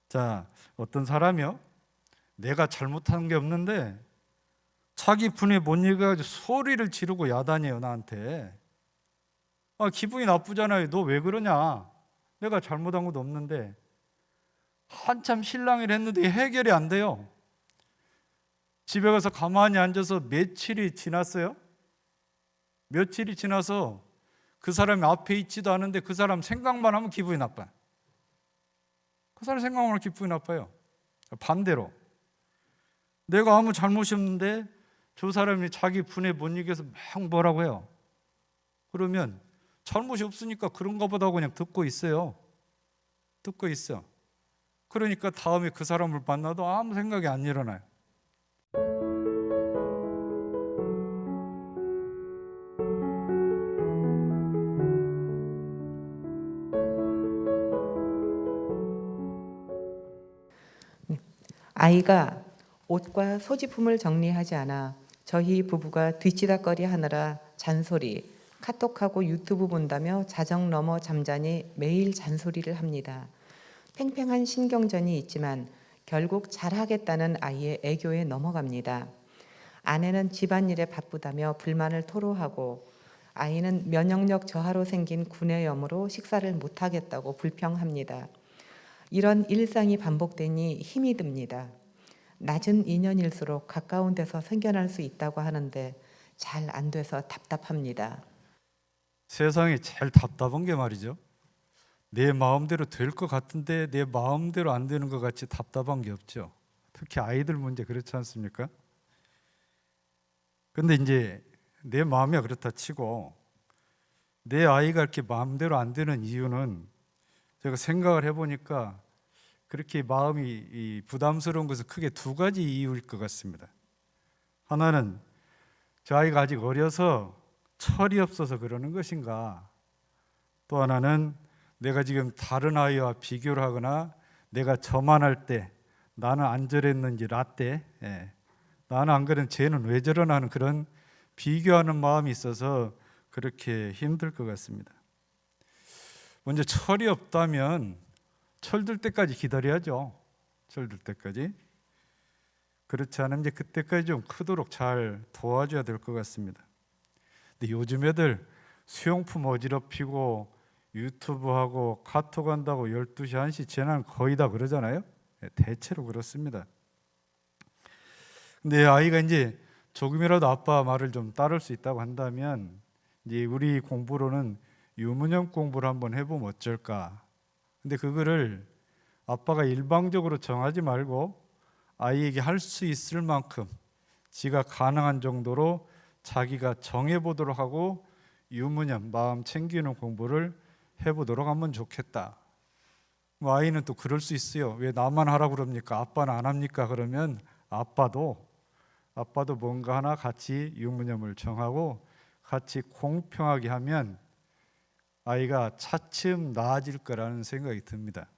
자, 어떤 사람이요, 내가 잘못한 게 없는데 자기 분에 못 이겨가지고 소리를 지르고 야단이에요 나한테. 기분이 나쁘잖아요. 너 왜 그러냐, 내가 잘못한 것도 없는데. 한참 실랑이를 했는데 해결이 안 돼요. 집에 가서 가만히 앉아서 며칠이 지났어요. 며칠이 지나서 그 사람이 앞에 있지도 않은데 그 사람 생각만 하면 기분이 나빠요. 그 사람 생각만 하면 기분이 나빠요. 반대로 내가 아무 잘못이 없는데 저 사람이 자기 분에 못 이겨서 막 뭐라고 해요. 그러면 잘못이 없으니까 그런가 보다 하고 그냥 듣고 있어요. 듣고 있어. 그러니까 다음에 그 사람을 만나도 아무 생각이 안 일어나요. 아이가 옷과 소지품을 정리하지 않아 저희 부부가 뒤치다거리 하느라 잔소리, 카톡하고 유튜브 본다며 자정 넘어 잠자니 매일 잔소리를 합니다. 팽팽한 신경전이 있지만 결국 잘하겠다는 아이의 애교에 넘어갑니다. 아내는 집안일에 바쁘다며 불만을 토로하고 아이는 면역력 저하로 생긴 구내염으로 식사를 못하겠다고 불평합니다. 이런 일상이 반복되니 힘이 듭니다. 낮은 인연일수록 가까운 데서 생겨날 수 있다고 하는데 잘 안 돼서 답답합니다. 세상에 제일 답답한 게 말이죠, 내 마음대로 될 것 같은데 내 마음대로 안 되는 것 같이 답답한 게 없죠. 특히 아이들 문제 그렇지 않습니까? 근데 이제 내 마음이 그렇다 치고 내 아이가 이렇게 마음대로 안 되는 이유는 제가 생각을 해보니까 그렇게 마음이 부담스러운 것은 크게 두 가지 이유일 것 같습니다. 하나는 저 아이가 아직 어려서 철이 없어서 그러는 것인가, 또 하나는 내가 지금 다른 아이와 비교를 하거나 내가 저만 할 때 나는 안 저랬는지 라떼, 나는 안 그런 쟤는 왜 저러나 하는 그런 비교하는 마음이 있어서 그렇게 힘들 것 같습니다. 먼저 철이 없다면 철들 때까지 기다려야죠. 철들 때까지. 그렇지 않으면 이제 그때까지 좀 크도록 잘 도와줘야 될 것 같습니다. 근데 요즘 애들 수용품 어지럽히고 유튜브하고 카톡 한다고 12시 1시 지나면 거의 다 그러잖아요. 대체로 그렇습니다. 근데 아이가 이제 조금이라도 아빠 말을 좀 따를 수 있다고 한다면 이제 우리 공부로는 유문형 공부를 한번 해보면 어쩔까. 근데 그거를 아빠가 일방적으로 정하지 말고 아이에게 할 수 있을 만큼 지가 가능한 정도로 자기가 정해보도록 하고 유문형, 마음 챙기는 공부를 해보도록 하면 좋겠다. 아이는 또 그럴 수 있어요. 왜 나만 하라고 그럽니까? 아빠는 안 합니까? 그러면 아빠도 뭔가 하나 같이 유문형을 정하고 같이 공평하게 하면 아이가 차츰 나아질 거라는 생각이 듭니다.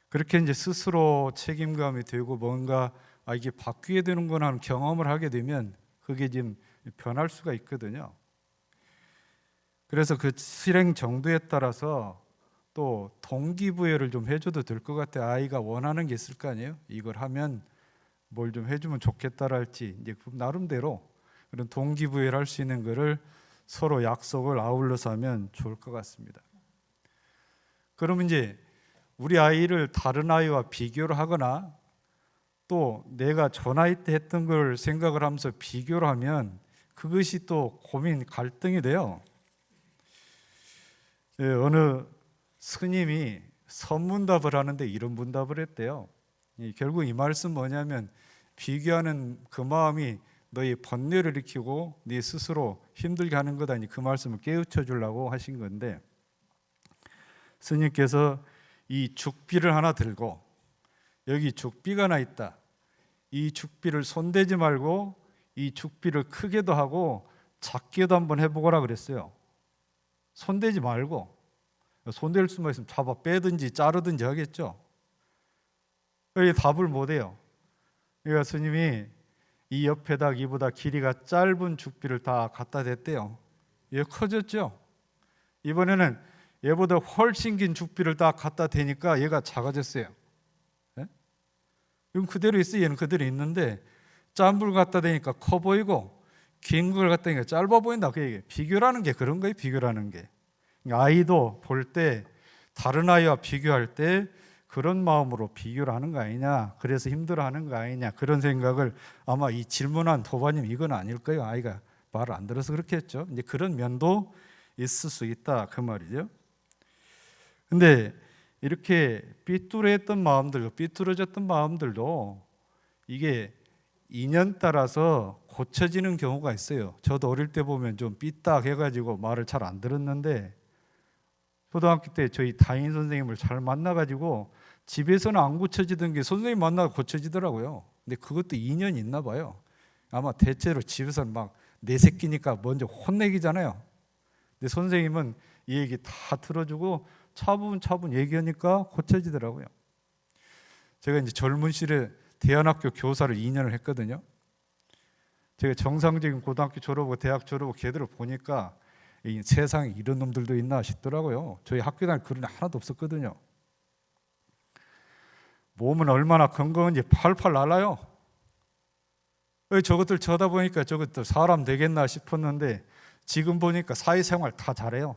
그렇게 이제 스스로 책임감이 되고 뭔가 이게 바뀌게 되는구나 하는 경험을 하게 되면 그게 지금 변할 수가 있거든요. 그래서 그 실행 정도에 따라서 또 동기부여를 좀 해줘도 될 것 같아요. 아이가 원하는 게 있을 거 아니에요. 이걸 하면 뭘 좀 해주면 좋겠다랄지 이제 나름대로 그런 동기부여를 할 수 있는 거를 서로 약속을 아울러서 하면 좋을 것 같습니다. 그러면 이제 우리 아이를 다른 아이와 비교를 하거나 또 내가 저 나이 때 했던 걸 생각을 하면서 비교를 하면 그것이 또 고민, 갈등이 돼요. 어느 스님이 선문답을 하는데 이런 문답을 했대요. 결국 이 말씀 뭐냐면 비교하는 그 마음이 너희 번뇌를 일으키고 네 스스로 힘들게 하는 거다니 그 말씀을 깨우쳐 주려고 하신 건데, 스님께서 이 죽비를 하나 들고 여기 죽비가 하나 있다. 이 죽비를 손대지 말고 이 죽비를 크게도 하고 작게도 한번 해보거라 그랬어요. 손대지 말고, 손댈 수만 있으면 잡아 빼든지 자르든지 하겠죠. 여기 답을 못해요. 그러니까 스님이 이 옆에다 이보다 길이가 짧은 죽비를 다 갖다 댔대요. 이게 커졌죠. 이번에는 얘보다 훨씬 긴 죽비를 딱 갖다 대니까 얘가 작아졌어요. 예? 이건 그대로 있어요. 얘는 그대로 있는데 짠 불 갖다 대니까 커 보이고 긴 걸 갖다 대니까 짧아 보인다. 그 얘기. 비교라는 게 그런 거예요. 비교라는 게. 아이도 볼 때 다른 아이와 비교할 때 그런 마음으로 비교를 하는 거 아니냐, 그래서 힘들어하는 거 아니냐, 그런 생각을 아마 이 질문한 도바님 이건 아닐 거예요. 아이가 말을 안 들어서 그렇게 했죠. 이제 그런 면도 있을 수 있다 그 말이죠. 근데 이렇게 삐뚤어졌던 마음들도 이게 인연 따라서 고쳐지는 경우가 있어요. 저도 어릴 때 보면 좀 삐딱해가지고 말을 잘 안 들었는데 초등학교 때 저희 담임 선생님을 잘 만나가지고 집에서는 안 고쳐지던 게 선생님 만나서 고쳐지더라고요. 근데 그것도 인연이 있나 봐요. 아마 대체로 집에서는 막 내 새끼니까 먼저 혼내기잖아요. 근데 선생님은 이 얘기 다 들어주고 차분차분 얘기하니까 고쳐지더라고요. 제가 이제 젊은 시절에 대안학교 교사를 2년을 했거든요. 제가 정상적인 고등학교 졸업하고 대학 졸업하고 걔들을 보니까 이 세상에 이런 놈들도 있나 싶더라고요. 저희 학교 다닐 그런 애 하나도 없었거든요. 몸은 얼마나 건강한지 팔팔 날아요. 저것들 쳐다보니까 저것들 사람 되겠나 싶었는데 지금 보니까 사회생활 다 잘해요.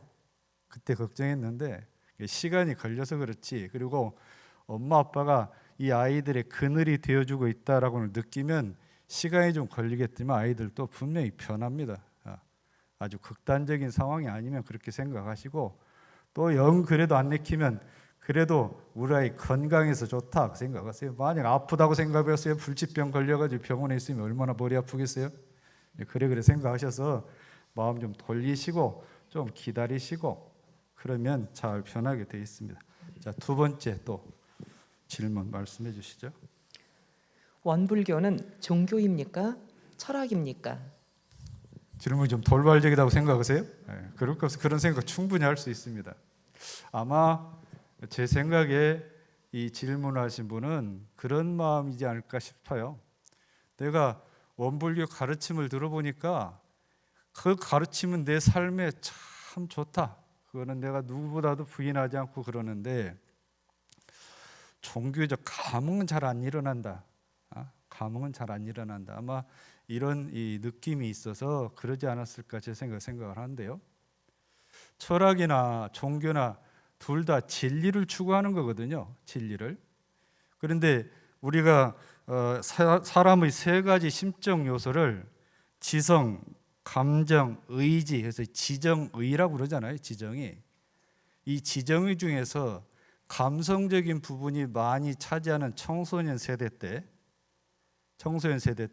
그때 걱정했는데 시간이 걸려서 그렇지. 그리고 엄마 아빠가 이 아이들의 그늘이 되어주고 있다라고 느끼면 시간이 좀 걸리겠지만 아이들도 분명히 변합니다. 아주 극단적인 상황이 아니면 그렇게 생각하시고 또 영 그래도 안 내키면 그래도 우리 아이 건강해서 좋다 생각하세요. 만약 아프다고 생각했어요. 불치병 걸려가지고 병원에 있으면 얼마나 머리 아프겠어요. 그래 생각하셔서 마음 좀 돌리시고 좀 기다리시고 그러면 잘 변하게 되어 있습니다. 자, 두 번째 또 질문 말씀해 주시죠. 원불교는 종교입니까? 철학입니까? 질문이 좀 돌발적이라고 생각하세요? 네, 그런 생각 충분히 할 수 있습니다. 아마 제 생각에 이 질문하신 분은 그런 마음이지 않을까 싶어요. 내가 원불교 가르침을 들어보니까 그 가르침은 내 삶에 참 좋다. 그거는 내가 누구보다도 부인하지 않고 그러는데 종교적 감흥은 잘 안 일어난다. 감흥은 잘 안 일어난다. 아마 이런 이 느낌이 있어서 그러지 않았을까 제 생각을 하는데요. 철학이나 종교나 둘 다 진리를 추구하는 거거든요. 진리를. 그런데 우리가 사람의 세 가지 심적 요소를 지성, 감정, 의지 해서 지정의라고 그러잖아요. 지정이. 이 지정의 중에서 감성적인 부분이 많이 차지하는 청소년 세대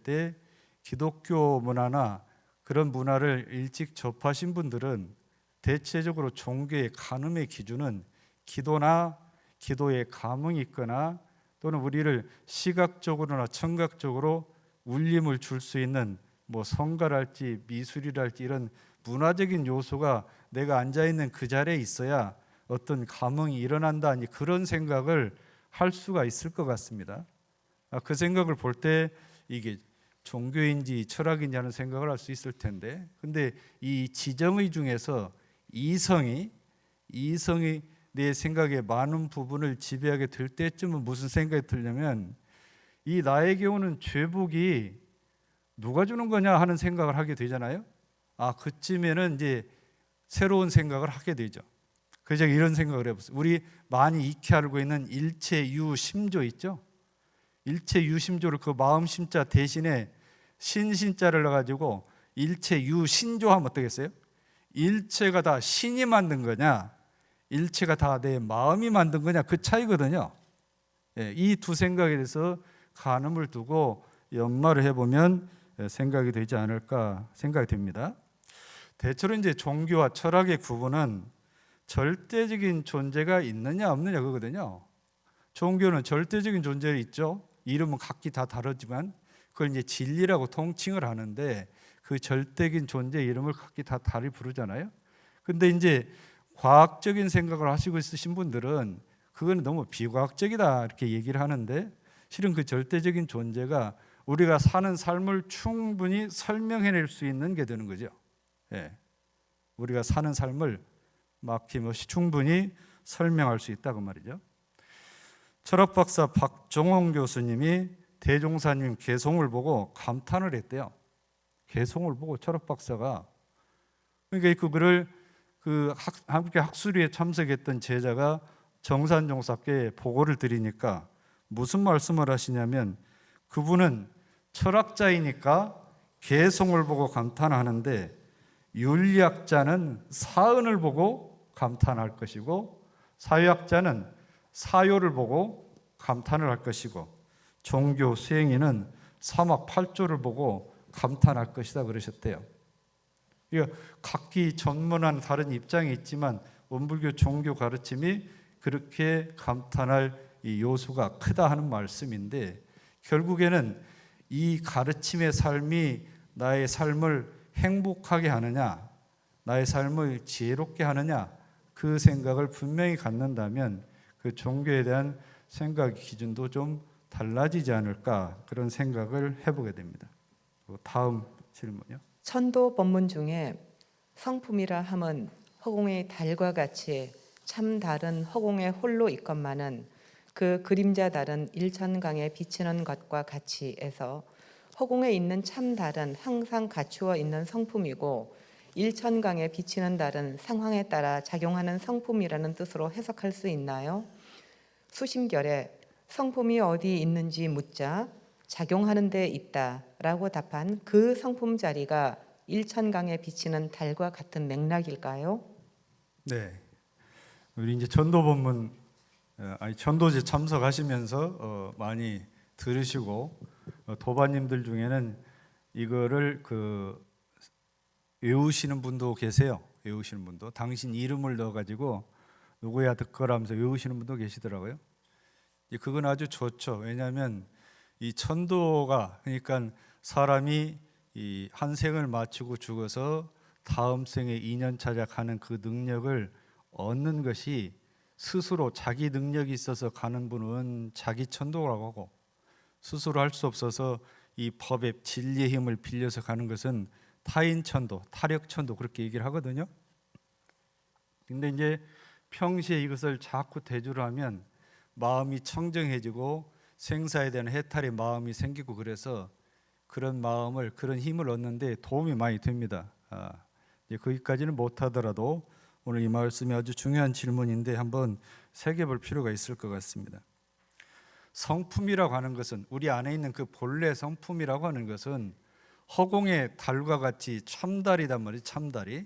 때 기독교 문화나 그런 문화를 일찍 접하신 분들은 대체적으로 종교의 간음의 기준은 기도나 기도의 감흥이 있거나 또는 우리를 시각적으로나 청각적으로 울림을 줄 수 있는 뭐 성가랄지 미술이랄지 이런 문화적인 요소가 내가 앉아있는 그 자리에 있어야 어떤 감흥이 일어난다 아니 그런 생각을 할 수가 있을 것 같습니다. 그 생각을 볼 때 이게 종교인지 철학인지 하는 생각을 할 수 있을 텐데 근데 이 지정의 중에서 이성이 내 생각의 많은 부분을 지배하게 될 때쯤은 무슨 생각이 들냐면 이 나에게 오는 죄복이 누가 주는 거냐 하는 생각을 하게 되잖아요. 그쯤에는 이제 새로운 생각을 하게 되죠. 그래서 이런 생각을 해봤어요. 우리 많이 익히 알고 있는 일체유심조 있죠. 일체유심조를 그 마음심자 대신에 신신자를 넣어가지고 일체유신조하면 어떻겠어요? 일체가 다 신이 만든 거냐 일체가 다 내 마음이 만든 거냐 그 차이거든요. 이 두 생각에 대해서 간음을 두고 연마를 해보면 생각이 되지 않을까 생각이 됩니다. 대체로 이제 종교와 철학의 구분은 절대적인 존재가 있느냐 없느냐 그거거든요. 종교는 절대적인 존재가 있죠. 이름은 각기 다 다르지만 그걸 이제 진리라고 통칭을 하는데 그 절대적인 존재의 이름을 각기 다 다르게 부르잖아요. 근데 이제 과학적인 생각을 하시고 있으신 분들은 그건 너무 비과학적이다 이렇게 얘기를 하는데 실은 그 절대적인 존재가 우리가 사는 삶을 충분히 설명해낼 수 있는 게 되는 거죠. 우리가 사는 삶을 막힘없이 충분히 설명할 수 있다 그 말이죠. 철학 박사 박종홍 교수님이 대종사님 개송을 보고 감탄을 했대요. 개송을 보고 철학 박사가, 그러니까 그거를 함께 학술위에 참석했던 제자가 정산종사께 보고를 드리니까 무슨 말씀을 하시냐면, 그분은 철학자이니까 개송을 보고 감탄하는데 윤리학자는 사은을 보고 감탄할 것이고 사회학자는 사요를 보고 감탄을 할 것이고 종교 수행인은 사막 8조를 보고 감탄할 것이다 그러셨대요. 각기 전문한 다른 입장이 있지만 원불교 종교 가르침이 그렇게 감탄할 이 요소가 크다 하는 말씀인데, 결국에는 이 가르침의 삶이 나의 삶을 행복하게 하느냐, 나의 삶을 지혜롭게 하느냐, 그 생각을 분명히 갖는다면 그 종교에 대한 생각 기준도 좀 달라지지 않을까, 그런 생각을 해보게 됩니다. 다음 질문이요. 천도 법문 중에 성품이라 함은 허공의 달과 같이 참 달은 허공에 홀로 있건만은 그 그림자 달은 일천강에 비치는 것과 같이에서 허공에 있는 참 달은 항상 갖추어 있는 성품이고 일천강에 비치는 달은 상황에 따라 작용하는 성품이라는 뜻으로 해석할 수 있나요? 수심결에 성품이 어디 있는지 묻자 작용하는 데 있다라고 답한 그 성품 자리가 일천강에 비치는 달과 같은 맥락일까요? 네, 우리 이제 전도 법문, 전도제 참석하시면서 많이 들으시고 도반님들 중에는 이거를 외우시는 분도 계세요. 외우시는 분도 당신 이름을 넣어가지고 누구야 듣거라면서 외우시는 분도 계시더라고요. 그건 아주 좋죠. 왜냐하면 이 천도가, 그러니까 사람이 이 한 생을 마치고 죽어서 다음 생에 인연차자 가는 그 능력을 얻는 것이, 스스로 자기 능력이 있어서 가는 분은 자기 천도라고 하고, 스스로 할 수 없어서 이 법의 진리의 힘을 빌려서 가는 것은 타인 천도, 타력 천도, 그렇게 얘기를 하거든요. 근데 이제 평시에 이것을 자꾸 대주를 하면 마음이 청정해지고 생사에 대한 해탈의 마음이 생기고, 그래서 그런 마음을, 그런 힘을 얻는데 도움이 많이 됩니다. 이제 거기까지는 못하더라도 오늘 이 말씀이 아주 중요한 질문인데 한번 새겨볼 필요가 있을 것 같습니다. 성품이라고 하는 것은, 우리 안에 있는 그 본래 성품이라고 하는 것은 허공의 달과 같이 참달이단 말이에요. 참달이,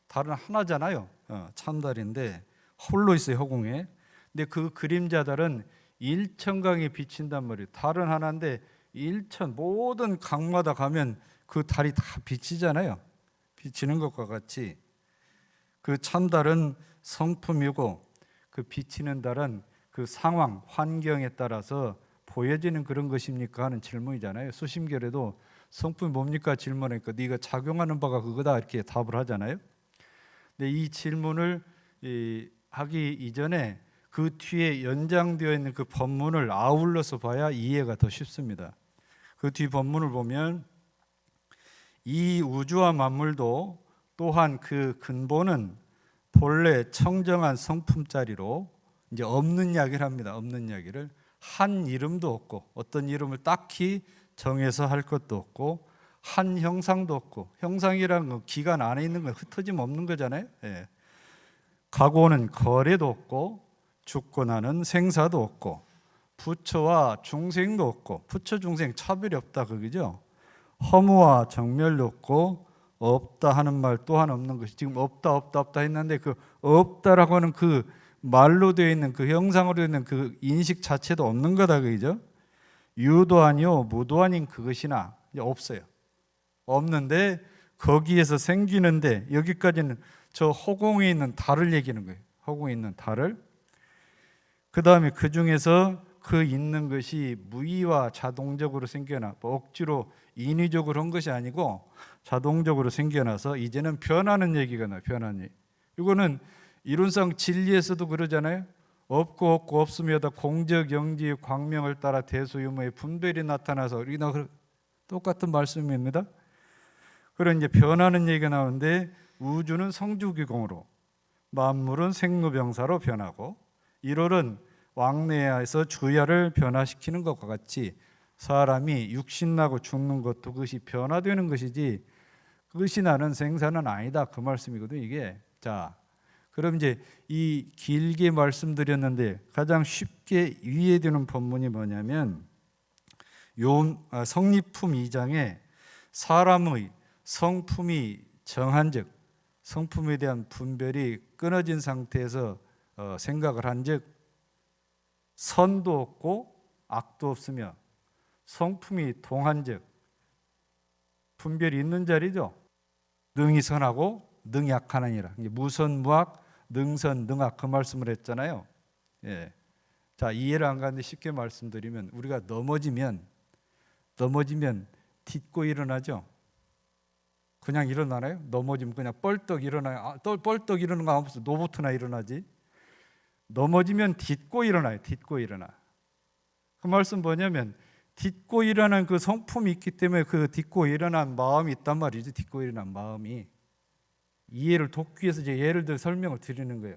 달은 하나잖아요. 참달인데 홀로 있어요, 허공에. 근데 그 그림자달은 일천강에 비친단 말이에요. 달은 하나인데 모든 강마다 가면 그 달이 다 비치잖아요. 비치는 것과 같이 그 참달은 성품이고, 그 비치는 달은 그 상황, 환경에 따라서 보여지는 그런 것입니까 하는 질문이잖아요. 수심결에도 성품이 뭡니까 질문하니까 네가 작용하는 바가 그거다 이렇게 답을 하잖아요. 근데 이 질문을 하기 이전에 그 뒤에 연장되어 있는 그 법문을 아울러서 봐야 이해가 더 쉽습니다. 그 뒤 법문을 보면 이 우주와 만물도 또한 그 근본은 본래 청정한 성품짜리로, 이제 없는 이야기를 합니다. 없는 이야기를, 한 이름도 없고, 어떤 이름을 딱히 정해서 할 것도 없고, 한 형상도 없고, 형상이라는 건 기간 안에 있는 건 흩어짐 없는 거잖아요. 예. 가고는 거래도 없고, 죽고 나는 생사도 없고, 부처와 중생도 없고, 부처 중생 차별이 없다 그거죠. 허무와 정멸도 없고, 없다 하는 말 또한 없는 것이, 지금 없다 했는데 그 없다라고 하는 그 말로 되어 있는, 그 형상으로 되어 있는 그 인식 자체도 없는 거다 그죠. 유도 아니요 무도 아닌 그것이나, 이제 없어요. 없는데 거기에서 생기는데, 여기까지는 저 허공에 있는 달을 얘기하는 거예요. 허공에 있는 달을. 그 다음에 그 중에서 그 있는 것이 무의와 자동적으로 생겨나, 억지로 인위적으로 한 것이 아니고 자동적으로 생겨나서 이제는 변하는 얘기가 나요. 변하는 얘기. 이거는 이론상 진리에서도 그러잖아요. 없고 없음이다 공적 영지의 광명을 따라 대소유무의 분별이 나타나서, 우리나 똑같은 말씀입니다. 그런 이제 변하는 얘기가 나오는데, 우주는 성주기공으로, 만물은 생로병사로 변하고 1월은 왕래하에서 주야를 변화시키는 것과 같이 사람이 육신나고 죽는 것도 그것이 변화되는 것이지 그것이 나는 생사는 아니다, 그 말씀이거든요. 이게. 자, 그럼 이제 이 길게 말씀드렸는데 가장 쉽게 이해되는 본문이 뭐냐면 성리품 2장에 사람의 성품이 정한즉, 성품에 대한 분별이 끊어진 상태에서 생각을 한즉 선도 없고 악도 없으며 성품이 동한즉, 분별이 있는 자리죠. 능이 선하고 능이 악하느니라. 무선무악, 능선, 능악, 그 말씀을 했잖아요. 예. 자, 이해를 안 가는데 쉽게 말씀드리면 우리가 넘어지면 딛고 일어나죠. 그냥 일어나나요? 넘어지면 그냥 뻘떡 일어나요. 뻘떡 일어나는 거 아무것도 노보트나 일어나지. 넘어지면 딛고 일어나요. 딛고 일어나. 그 말씀 뭐냐면 딛고 일어난 그 성품이 있기 때문에 그 딛고 일어난 마음이 있단 말이죠. 딛고 일어난 마음이. 이해를 돕기 위해서 이제 예를 들어 설명을 드리는 거예요.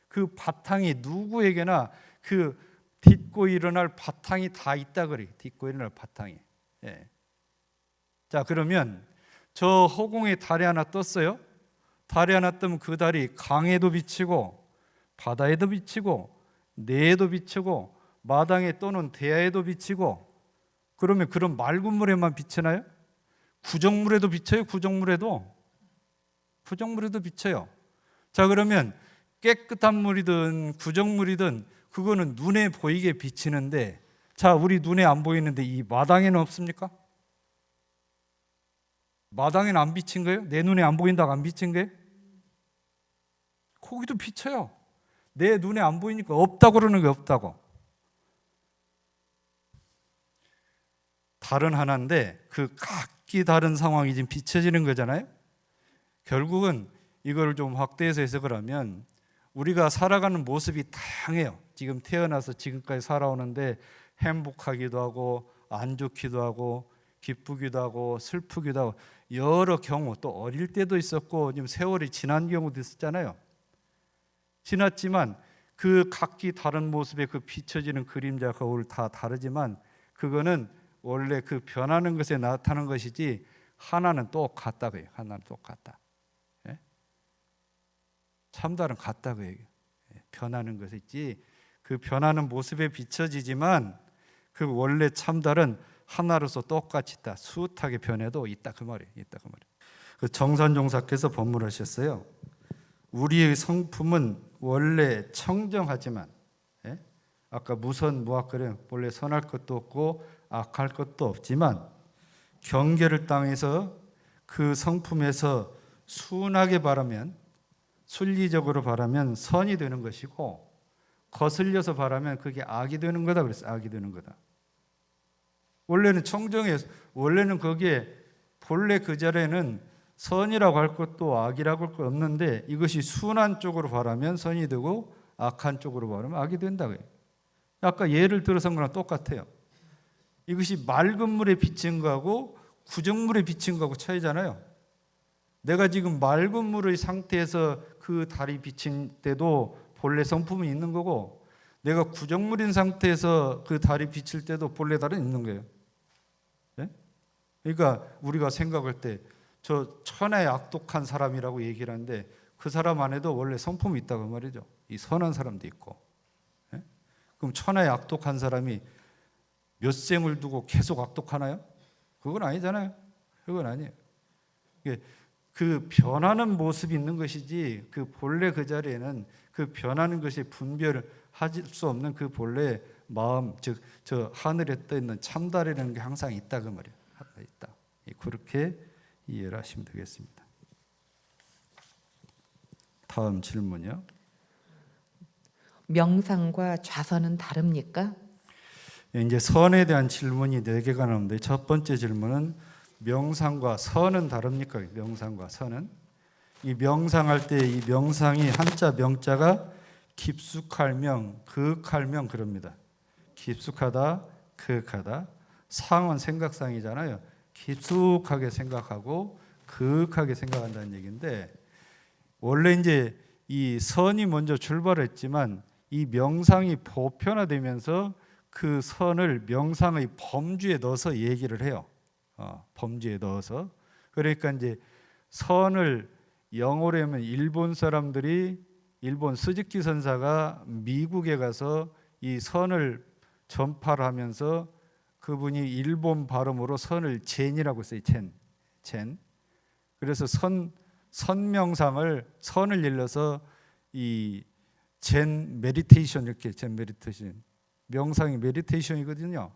그 바탕이 누구에게나 그 딛고 일어날 바탕이 다 있다 그래요. 딛고 일어날 바탕이. 예. 자, 그러면 저 허공에 달이 하나 떴어요. 달이 하나 뜨면 그 달이 강에도 비치고 바다에도 비치고 내에도 비치고 마당에 떠는 대야에도 비치고, 그러면 그런 맑은 물에만 비치나요? 구정물에도 비쳐요. 구정물에도 비쳐요. 자, 그러면 깨끗한 물이든 구정물이든 그거는 눈에 보이게 비치는데, 자, 우리 눈에 안 보이는데 이 마당에는 없습니까? 마당에는 안 비친 거예요? 내 눈에 안 보인다고 안 비친 거예요? 거기도 비쳐요. 내 눈에 안 보이니까 없다고 그러는 게 없다고. 달은 하나인데 그 각기 다른 상황이 지금 비춰지는 거잖아요. 결국은 이걸 좀 확대해서 해석을 하면 우리가 살아가는 모습이 다양해요. 지금 태어나서 지금까지 살아오는데 행복하기도 하고 안 좋기도 하고 기쁘기도 하고 슬프기도 하고 여러 경우, 또 어릴 때도 있었고 지금 세월이 지난 경우도 있었잖아요. 지났지만 그 각기 다른 모습의 그 비춰지는 그림자 거울 다 다르지만 그거는 원래 그 변하는 것에 나타나는 것이지 하나는 똑같다고요. 하나는 똑같다. 예? 참달은 같다고요. 예? 변하는 것이 있지 그 변하는 모습에 비춰지지만 그 원래 참달은 하나로서 똑같이 있다. 숱하게 변해도 있다, 그 말이에요. 있다, 그 말이에요. 그 정산종사께서 법문하셨어요. 우리의 성품은 원래 청정하지만, 예? 아까 무선무악그래요. 원래 선할 것도 없고 악할 것도 없지만 경계를 당해서 그 성품에서 순하게 바라면, 순리적으로 바라면 선이 되는 것이고 거슬려서 바라면 그게 악이 되는 거다. 그랬어요. 악이 되는 거다. 원래는 청정해서, 원래는 거기에 본래 그 자리에는 선이라고 할 것도 악이라고 할 것 없는데 이것이 순한 쪽으로 바라면 선이 되고 악한 쪽으로 바라면 악이 된다고요. 아까 예를 들어서 거랑 똑같아요. 이것이 맑은 물에 비친 거하고 구정물에 비친 거하고 차이잖아요. 내가 지금 맑은 물의 상태에서 그 달이 비친 때도 본래 성품은 있는 거고 내가 구정물인 상태에서 그 달이 비칠 때도 본래 달은 있는 거예요. 네? 그러니까 우리가 생각할 때 저 천하의 악독한 사람이라고 얘기를 하는데 그 사람 안에도 원래 성품이 있다고 말이죠. 이 선한 사람도 있고. 네? 그럼 천하의 악독한 사람이 몇 생을 두고 계속 악독하나요? 그건 아니잖아요. 그건 아니에요. 그 변하는 모습이 있는 것이지 그 본래 그 자리에는 그 변하는 것이 분별을 할 수 없는 그 본래 마음, 즉 저 하늘에 떠 있는 참달이라는 게 항상 있다, 그 말이에요. 있다. 그렇게 이해를 하시면 되겠습니다. 다음 질문이요. 명상과 좌선은 다릅니까? 이제 선에 대한 질문이 4개가 나오는데 첫 번째 질문은 명상과 선은 다릅니까? 명상과 선은, 이 명상할 때 이 명상이 한자 명자가 깊숙할 명, 그윽할 명 그럽니다. 깊숙하다, 그윽하다. 상은 생각상이잖아요. 깊숙하게 생각하고 그윽하게 생각한다는 얘기인데 원래 이제 이 선이 먼저 출발했지만 이 명상이 보편화되면서 그 선을 명상의 범주에 넣어서 얘기를 해요. 범주에 넣어서. 그러니까 이제 선을 영어로 하면 일본 사람들이 일본 스즈키 선사가 미국에 가서 이 선을 전파를 하면서 그분이 일본 발음으로 선을 젠이라고 써요. 젠. 그래서 선명상을 선을 일러서 이 젠 메디테이션 이렇게 젠 메디테이션 명상이 메디테이션이거든요.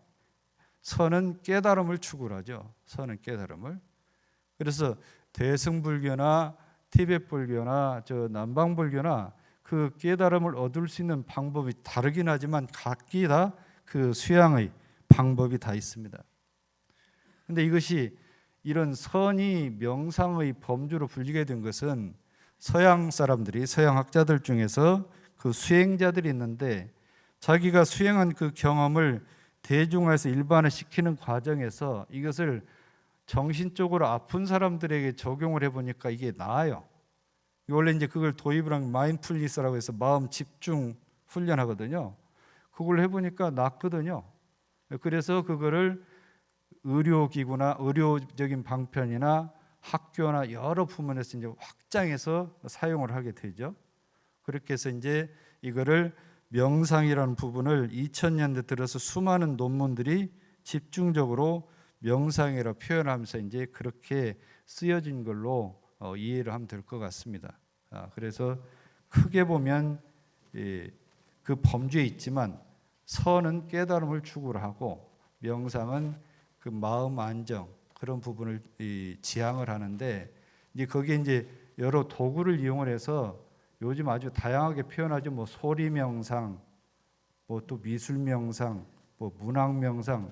선은 깨달음을 추구를 하죠. 선은 깨달음을. 그래서 대승불교나 티베트 불교나 저 남방 불교나 그 깨달음을 얻을 수 있는 방법이 다르긴 하지만 각기 다 그 수양의 방법이 다 있습니다. 근데 이것이 이런 선이 명상의 범주로 불리게 된 것은 서양 사람들이 서양 학자들 중에서 그 수행자들이 있는데 자기가 수행한 그 경험을 대중화해서 일반화시키는 과정에서 이것을 정신적으로 아픈 사람들에게 적용을 해보니까 이게 나아요. 원래 이제 그걸 도입을 한 마인드풀니스라고 해서 마음 집중 훈련하거든요. 그걸 해보니까 낫거든요. 그래서 그거를 의료기구나 의료적인 방편이나 학교나 여러 부문에서 이제 확장해서 사용을 하게 되죠. 그렇게 해서 이제 이거를 명상이라는 부분을 2000년대 들어서 수많은 논문들이 집중적으로 명상이라 표현하면서 이제 그렇게 쓰여진 걸로 이해를 하면 될 것 같습니다. 그래서 크게 보면 그 범주에 있지만 선은 깨달음을 추구를 하고 명상은 그 마음 안정 그런 부분을 지향을 하는데 이제 거기에 이제 여러 도구를 이용을 해서 요즘 아주 다양하게 표현하죠. 뭐 소리 명상, 뭐 또 미술 명상, 뭐 문학 명상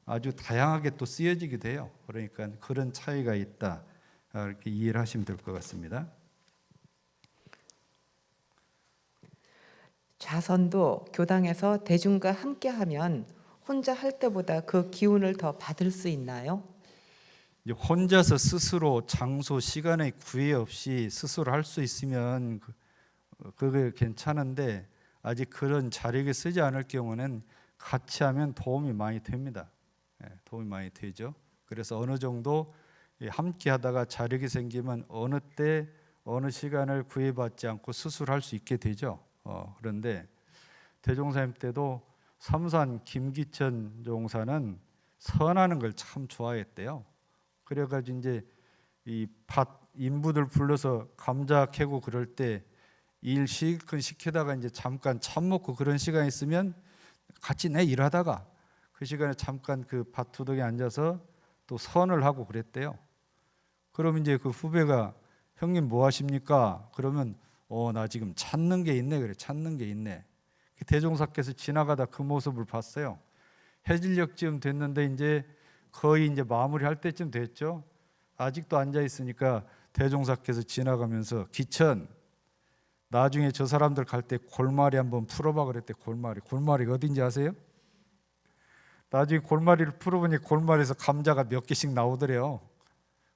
아주 다양하게 또 쓰여지기도 해요. 그러니까 그런 차이가 있다. 이렇게 이해를 하시면 될 것 같습니다. 좌선도 교당에서 대중과 함께하면 혼자 할 때보다 그 기운을 더 받을 수 있나요? 이제 혼자서 스스로 장소, 시간의 구애 없이 스스로 할 수 있으면 그게 괜찮은데 아직 그런 자력이 쓰지 않을 경우는 같이 하면 도움이 많이 됩니다. 도움이 많이 되죠. 그래서 어느 정도 함께 하다가 자력이 생기면 어느 때 어느 시간을 구애받지 않고 스스로 할 수 있게 되죠. 그런데 대종사님 때도 삼산 김기천 종사는 선하는 걸 참 좋아했대요. 그래가지고 이제 이 밭 인부들 불러서 감자 캐고 그럴 때 일 실컷 시키다가 이제 잠깐 참 먹고 그런 시간이 있으면 같이 내 일하다가 그 시간에 잠깐 그 밭 두둑에 앉아서 또 선을 하고 그랬대요. 그럼 이제 그 후배가 형님 뭐 하십니까? 그러면 나 지금 찾는 게 있네. 그래, 찾는 게 있네. 대종사께서 지나가다 그 모습을 봤어요. 해질녘쯤 됐는데 이제 거의 이제 마무리할 때쯤 됐죠. 아직도 앉아 있으니까 대종사께서 지나가면서 기천 나중에 저 사람들 갈 때 골마리 한번 풀어봐 그랬대. 골마리가 어딘지 아세요? 나중에 골마리를 풀어보니 골마리에서 감자가 몇 개씩 나오더래요.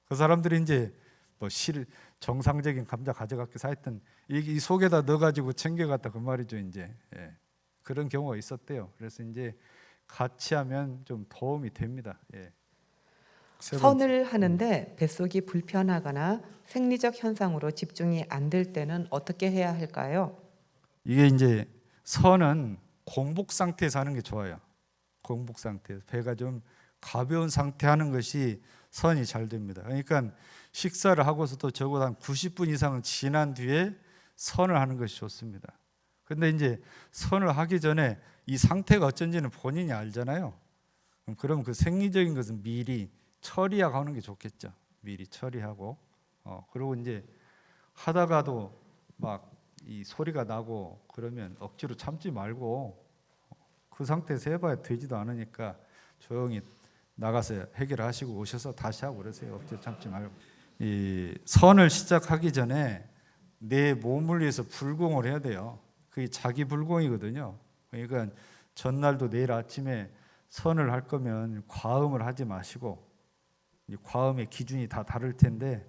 그 사람들이 이제 뭐 정상적인 감자 가져갔기서 하여튼 이 속에다 넣어가지고 챙겨갔다 그 말이죠. 이제 그런 경우가 있었대요. 그래서 이제 같이 하면 좀 도움이 됩니다. 선을 하는데 뱃속이 불편하거나 생리적 현상으로 집중이 안 될 때는 어떻게 해야 할까요? 이게 이제 선은 공복 상태에서 하는 게 좋아요. 공복 상태에서 배가 좀 가벼운 상태 하는 것이 선이 잘 됩니다. 그러니까 식사를 하고서도 적어도 한 90분 이상은 지난 뒤에 선을 하는 것이 좋습니다. 근데 이제 선을 하기 전에 이 상태가 어쩐지는 본인이 알잖아요. 그럼 그 생리적인 것은 미리 처리하고 하는 게 좋겠죠. 미리 처리하고 그리고 이제 하다가도 막 이 소리가 나고 그러면 억지로 참지 말고 그 상태에서 해봐야 되지도 않으니까 조용히 나가서 해결하시고 오셔서 다시 하고 그러세요. 억지로 참지 말고. 이 선을 시작하기 전에 내 몸을 위해서 불공을 해야 돼요. 그게 자기 불공이거든요. 그러니까 전날도 내일 아침에 선을 할 거면 과음을 하지 마시고 과음의 기준이 다 다를 텐데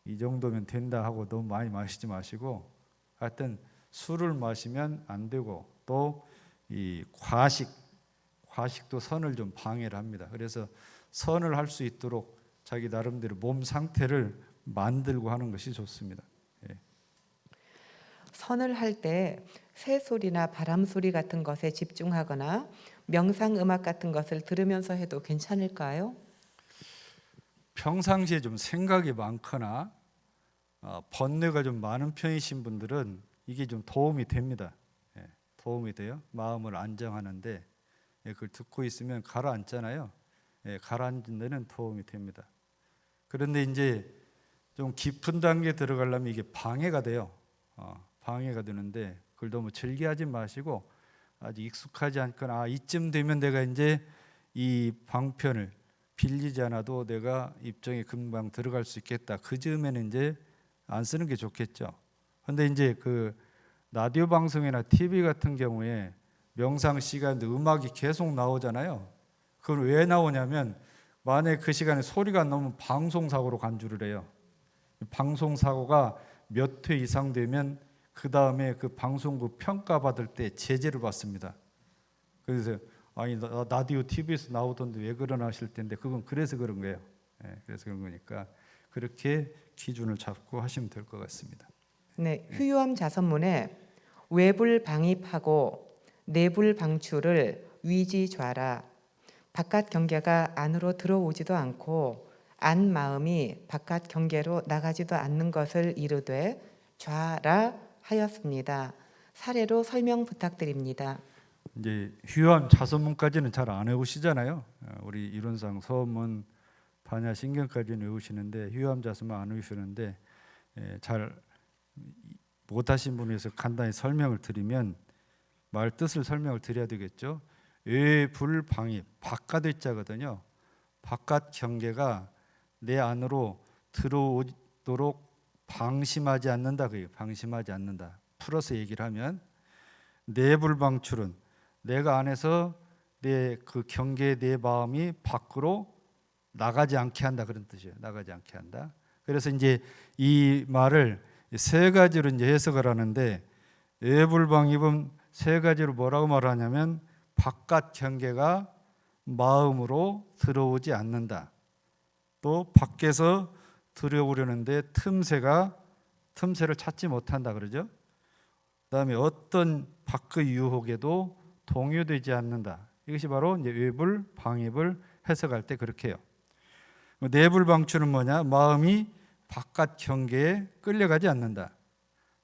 이 정도면 된다 하고 너무 많이 마시지 마시고, 하여튼 술을 마시면 안 되고, 또 이 과식도 선을 좀 방해를 합니다. 그래서 선을 할 수 있도록 자기 나름대로 몸 상태를 만들고 하는 것이 좋습니다. 예. 선을 할 때 새소리나 바람 소리 같은 것에 집중하거나 명상 음악 같은 것을 들으면서 해도 괜찮을까요? 평상시에 좀 생각이 많거나 번뇌가 좀 많은 편이신 분들은 이게 좀 도움이 됩니다. 예, 도움이 돼요. 마음을 안정하는데, 예, 그걸 듣고 있으면 가라앉잖아요. 예, 가라앉는 데는 도움이 됩니다. 그런데 이제 좀 깊은 단계에 들어가려면 이게 방해가 돼요. 방해가 되는데 그걸 너무 즐겨하지 마시고, 아주 익숙하지 않거나 이쯤 되면 내가 이제 이 방편을 빌리지 않아도 내가 입정에 금방 들어갈 수 있겠다. 그 즈음에는 이제 안 쓰는 게 좋겠죠. 그런데 이제 그 라디오 방송이나 TV 같은 경우에 명상 시간인데 음악이 계속 나오잖아요. 그걸 왜 나오냐면, 만약에 그 시간에 소리가 안 나오면 방송사고로 간주를 해요. 방송사고가 몇 회 이상 되면 그 다음에 그 방송국 평가받을 때 제재를 받습니다. 그래서 아니 라디오 TV에서 나오던데 왜 그러나 하실 텐데, 그건 그래서 그런 거예요. 예, 그래서 그런 거니까 그렇게 기준을 잡고 하시면 될 것 같습니다. 네, 휴유암 자선문에 외불 방입하고 내불 방출을 위지좌라. 바깥 경계가 안으로 들어오지도 않고 안 마음이 바깥 경계로 나가지도 않는 것을 이르되 좌라 하였습니다. 사례로 설명 부탁드립니다. 이제 휴유암 자선문까지는 잘 안 외우시잖아요. 우리 이론상 서문, 반야, 신경까지는 외우시는데 휴유암 자선문 안 외우시는데, 잘 못하신 분에서 간단히 설명을 드리면, 말 뜻을 설명을 드려야 되겠죠. 외불방입, 바깥의 자거든요. 바깥 경계가 내 안으로 들어오도록 방심하지 않는다. 그게 방심하지 않는다. 풀어서 얘기를 하면, 내불방출은 내가 안에서 내 그 경계의 내 마음이 밖으로 나가지 않게 한다, 그런 뜻이에요. 나가지 않게 한다. 그래서 이제 이 말을 세 가지로 이제 해석을 하는데, 외불방입은 세 가지로 뭐라고 말하냐면, 바깥 경계가 마음으로 들어오지 않는다. 또 밖에서 들어오려는데 틈새를 찾지 못한다 그러죠. 그다음에 어떤 밖의 유혹에도 동요되지 않는다. 이것이 바로 이제 외불 방입을 해석할 때 그렇게 해요. 내불 방출은 뭐냐? 마음이 바깥 경계에 끌려가지 않는다.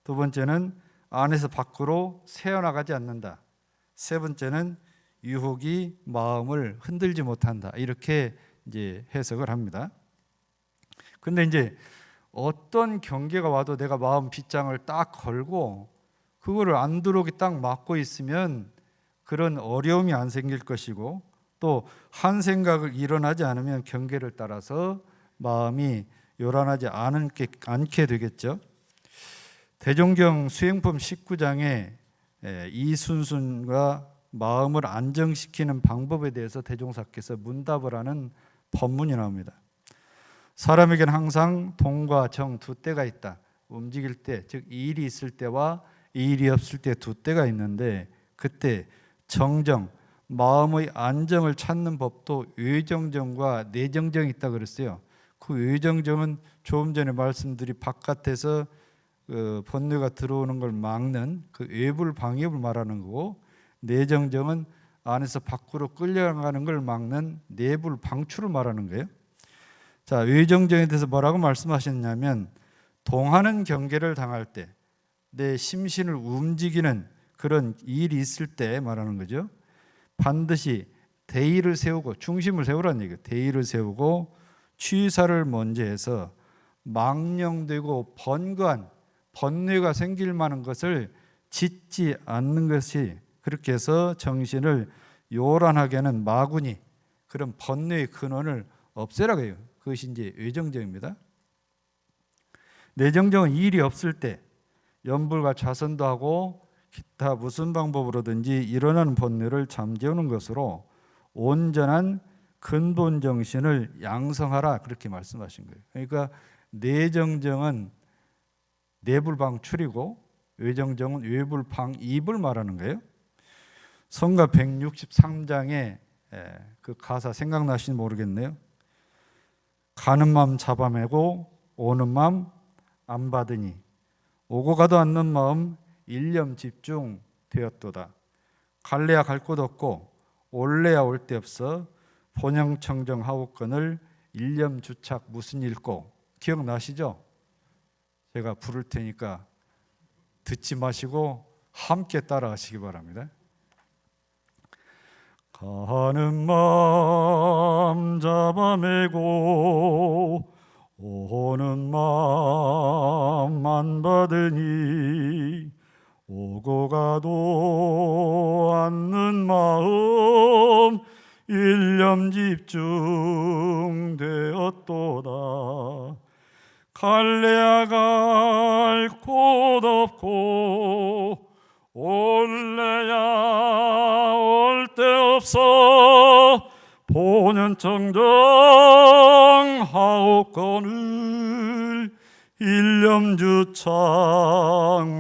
두 번째는 안에서 밖으로 새어나가지 않는다. 세 번째는 유혹이 마음을 흔들지 못한다. 이렇게 이제 해석을 합니다. 근데 이제 어떤 경계가 와도 내가 마음 빗장을 딱 걸고 그거를 안 들어오게 딱 막고 있으면 그런 어려움이 안 생길 것이고, 또 한 생각을 일어나지 않으면 경계를 따라서 마음이 요란하지 않게 되겠죠. 대종경 수행품 19장에 이순순과 마음을 안정시키는 방법에 대해서 대종사께서 문답을 하는 법문이 나옵니다. 사람에게는 항상 동과 정 두 때가 있다. 움직일 때, 즉 일이 있을 때와 일이 없을 때 두 때가 있는데, 그때 정정, 마음의 안정을 찾는 법도 외정정과 내정정이 있다 그랬어요. 그 외정정은 조금 전에 말씀드린 바깥에서 번뇌가 들어오는 걸 막는 그 외불 방입을 말하는 거고, 내정정은 안에서 밖으로 끌려가는 걸 막는 내불 방출을 말하는 거예요. 자, 외정정에 대해서 뭐라고 말씀하셨냐면, 동하는 경계를 당할 때, 내 심신을 움직이는 그런 일이 있을 때 말하는 거죠. 반드시 대의를 세우고, 중심을 세우라는 얘기예요. 대의를 세우고 취사를 먼저 해서 망령되고 번거한 번뇌가 생길 만한 것을 짓지 않는 것이, 그렇게 해서 정신을 요란하게 하는 마구니, 그런 번뇌의 근원을 없애라고 해요. 그것이 이제 외정정입니다. 내정정은 일이 없을 때 염불과 좌선도 하고 기타 무슨 방법으로든지 일어나는 번뇌를 잠재우는 것으로 온전한 근본 정신을 양성하라, 그렇게 말씀하신 거예요. 그러니까 내정정은 내불방출이고 외정정은 외불방입을 말하는 거예요. 성가 163장에 그 가사 생각나시는지 모르겠네요. 가는 맘 잡아매고 오는 맘 안 받으니 오고 가도 않는 마음 일념 집중 되었도다. 갈래야 갈 곳 없고 올래야 올 데 없어 본영청정 하옵건을 일념 주착 무슨 일꼬. 기억나시죠? 제가 부를 테니까 듣지 마시고 함께 따라하시기 바랍니다. 가는 맘 잡아매고 오는 맘 안 받으니 오고 가도 않는 마음 일념 집중 되었도다. 갈래야 갈 곳 없고 올래야 올 데 없어 본연청정 하옵건을 일념주착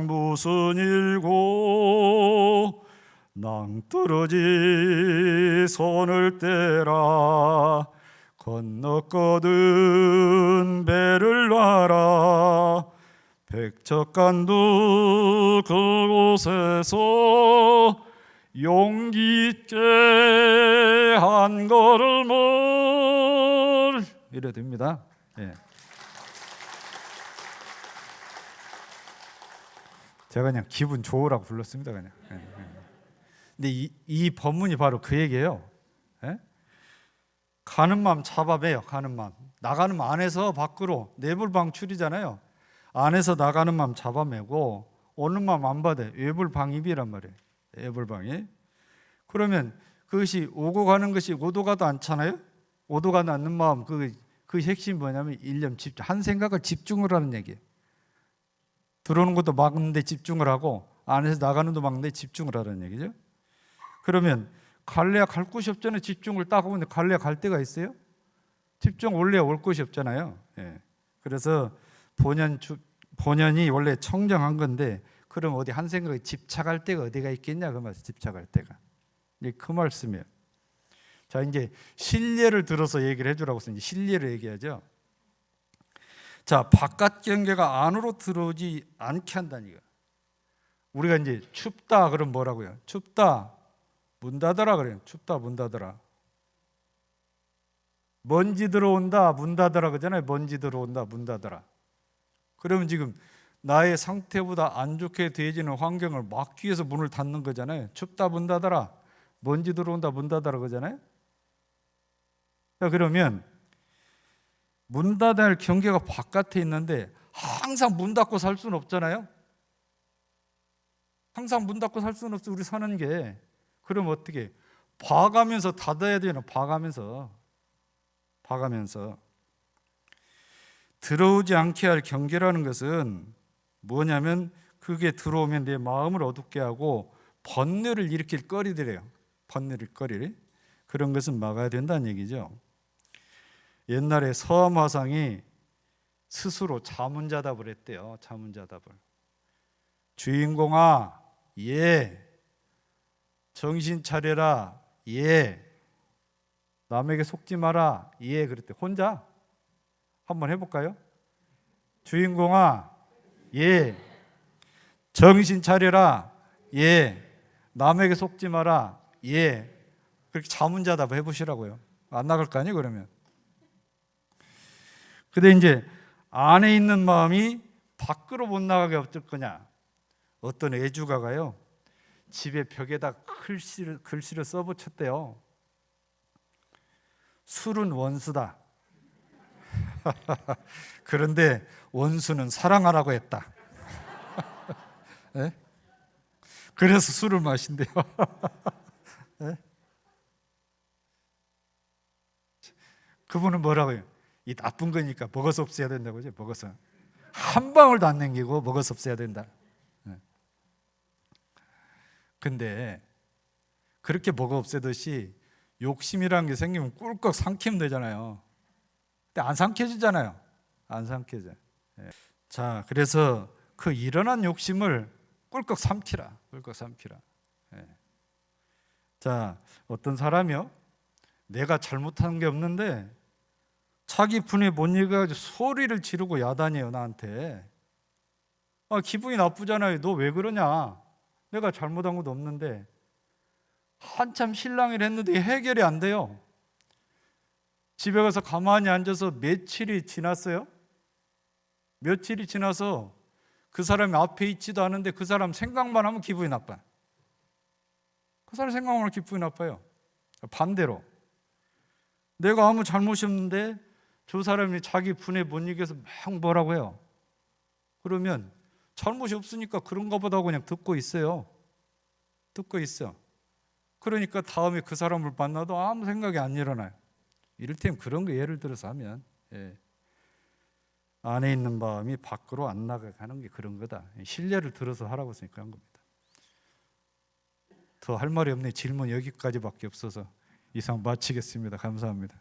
무슨 일고 낭떠러지 손을 떼라 건너거든 배를 놔라 백척간두 그곳에서 용기 있게 한 걸음을 이래 됩니다. 예. 제가 그냥 기분 좋으라고 불렀습니다. 그냥. 예. 근데 이 법문이 바로 그 얘기예요. 예? 가는 마음 잡아매요. 가는 마음 나가는 마음 안에서 밖으로 내불방출이잖아요. 안에서 나가는 마음 잡아매고 오는 마음 안 받아요. 외불방입이란 말이에요. 외불방입. 그러면 그것이 오고 가는 것이 오도 가도 않잖아요. 오도 가도 않는 마음 그 핵심이 뭐냐면 일념 집중 한 생각을 집중을 하는 얘기예요. 들어오는 것도 막는데 집중을 하고 안에서 나가는 것도 막는데 집중을 하라는 얘기죠. 그러면 갈래야 갈 곳이 없잖아요. 집중을 딱 하면 갈래야 갈 데가 있어요? 집중 올래야 올 곳이 없잖아요. 예. 그래서 본연이 원래 청정한 건데 그럼 어디 한 생각에 집착할 데가 어디가 있겠냐 그 말씀. 집착할 데가 그 말씀이에요. 자 이제 실례를 들어서 얘기를 해주라고 해서 이제 실례를 얘기하죠. 자 바깥 경계가 안으로 들어오지 않게 한다는 이거. 우리가 이제 춥다 그럼 뭐라고요? 춥다 문 닫아라 그래요. 춥다 문 닫아라. 먼지 들어온다 문 닫아라 그러잖아요. 먼지 들어온다 문 닫아라. 그러면 지금 나의 상태보다 안 좋게 되어지는 환경을 막기 위해서 문을 닫는 거잖아요. 춥다 문 닫아라. 먼지 들어온다 문 닫아라 그러잖아요. 자 그러면 문 닫아야 할 경계가 바깥에 있는데 항상 문 닫고 살 수는 없잖아요. 항상 문 닫고 살 수는 없어. 우리 사는 게. 그럼 어떻게 봐가면서 닫아야 되나. 봐가면서 들어오지 않게 할 경계라는 것은 뭐냐면 그게 들어오면 내 마음을 어둡게 하고 번뇌를 일으킬 거리들이에요. 번뇌를 거리. 그런 것은 막아야 된다는 얘기죠. 옛날에 서암 화상이 스스로 자문자답을 했대요. 자문자답을. 주인공아, 예. 정신 차려라, 예. 남에게 속지 마라, 예. 그랬대. 혼자 한번 해볼까요? 주인공아, 예. 정신 차려라, 예. 남에게 속지 마라, 예. 그렇게 자문자답 해보시라고요. 안 나갈 거 아니에요, 그러면. 근데 이제 안에 있는 마음이 밖으로 못 나가게 어쩔 거냐. 어떤 애주가가요, 집에 벽에다 글씨를 써붙였대요. 술은 원수다. 그런데 원수는 사랑하라고 했다. 네? 그래서 술을 마신대요. 네? 그분은 뭐라고요? 이 나쁜 거니까 먹어서 없애야 된다고 하죠. 먹어서 한 방울도 안 남기고 먹어서 없애야 된다. 근데 그렇게 먹어 없애듯이 욕심이라는 게 생기면 꿀꺽 삼키면 되잖아요. 근데 안 삼켜지잖아요. 안 삼켜져. 예. 자, 그래서 그 일어난 욕심을 꿀꺽 삼키라. 꿀꺽 삼키라. 예. 자, 어떤 사람이요, 내가 잘못한 게 없는데 자기 분에 못 이겨가지고 소리를 지르고 야단이에요, 나한테. 기분이 나쁘잖아요. 너 왜 그러냐? 내가 잘못한 것도 없는데. 한참 신랑을 했는데 해결이 안 돼요. 집에 가서 가만히 앉아서 며칠이 지났어요. 며칠이 지나서 그 사람이 앞에 있지도 않은데 그 사람 생각만 하면 기분이 나빠요. 그 사람 생각만 하면 기분이 나빠요. 반대로 내가 아무 잘못이 없는데 저 사람이 자기 분에 못 이겨서 막 뭐라고 해요. 그러면 잘못이 없으니까 그런가 보다 하고 그냥 듣고 있어요. 듣고 있어. 그러니까 다음에 그 사람을 만나도 아무 생각이 안 일어나요. 이를테면 그런 거 예를 들어서 하면, 안에 있는 마음이 밖으로 안 나가는 게 그런 거다. 신뢰를 들어서 하라고 했으니까 한 겁니다. 더 할 말이 없네. 질문 여기까지밖에 없어서 이상 마치겠습니다. 감사합니다.